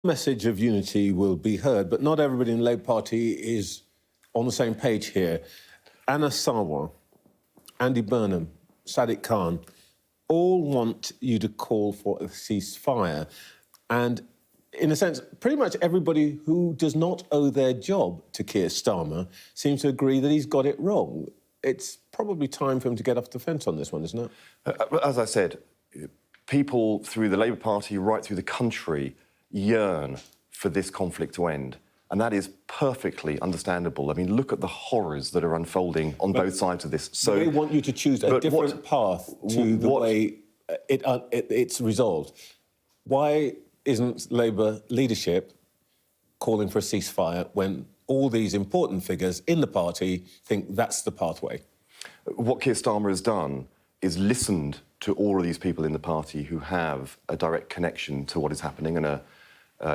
Message of unity will be heard, but not everybody in the Labour Party is on the same page here. Anna Sarwar, Andy Burnham, Sadiq Khan all want you to call for a ceasefire. And in a sense, pretty much everybody who does not owe their job to Keir Starmer seems to agree that he's got it wrong. It's probably time for him to get off the fence on this one, isn't it? As I said, people through the Labour Party, right through the country, yearn for this conflict to end. And that is perfectly understandable. I mean, look at the horrors that are unfolding on both sides of this. So they want you to choose a different path to the way it's resolved. Why isn't Labour leadership calling for a ceasefire when all these important figures in the party think that's the pathway? What Keir Starmer has done is listened to all of these people in the party who have a direct connection to what is happening and an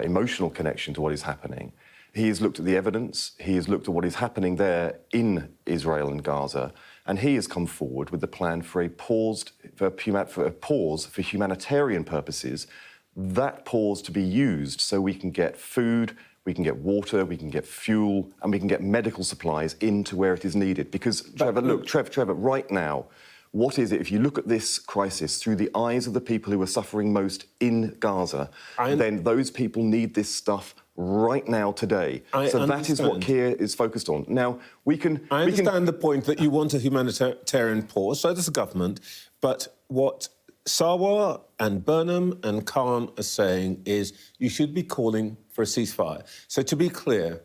emotional connection to what is happening. He has looked at the evidence, he has looked at what is happening there in Israel and Gaza, and he has come forward with the plan for a pause for humanitarian purposes. That pause to be used so we can get food, we can get water, we can get fuel, and we can get medical supplies into where it is needed. Because, Trevor, right now, what is it, if you look at this crisis through the eyes of the people who are suffering most in Gaza, then those people need this stuff right now, today. So that is what Keir is focused on. Now, I understand the point that you want a humanitarian pause, so does the government, but what Sarwar and Burnham and Khan are saying is you should be calling for a ceasefire. So to be clear,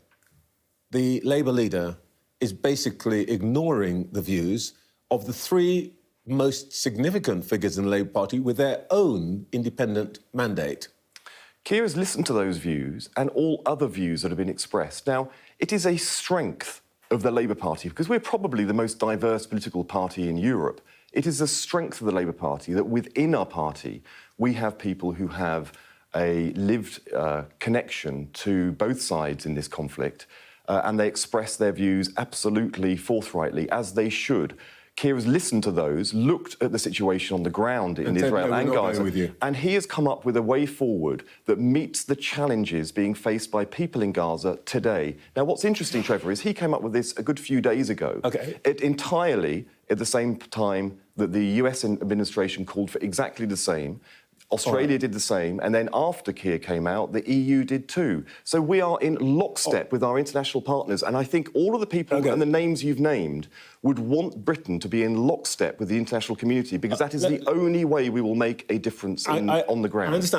the Labour leader is basically ignoring the views of the three most significant figures in the Labour Party with their own independent mandate. Keir has listened to those views and all other views that have been expressed. Now, it is a strength of the Labour Party, because we're probably the most diverse political party in Europe. It is a strength of the Labour Party that within our party we have people who have a lived connection to both sides in this conflict, and they express their views absolutely forthrightly, as they should. Keir has listened to those, looked at the situation on the ground in Israel and Gaza, and he has come up with a way forward that meets the challenges being faced by people in Gaza today. Now, what's interesting, Trevor, is he came up with this a good few days ago. Entirely at the same time that the US administration called for exactly the same. Australia did the same, and then after Keir came out, the EU did too. So we are in lockstep with our international partners, and I think all of the people and the names you've named would want Britain to be in lockstep with the international community, because that is the only way we will make a difference on the ground. I understand.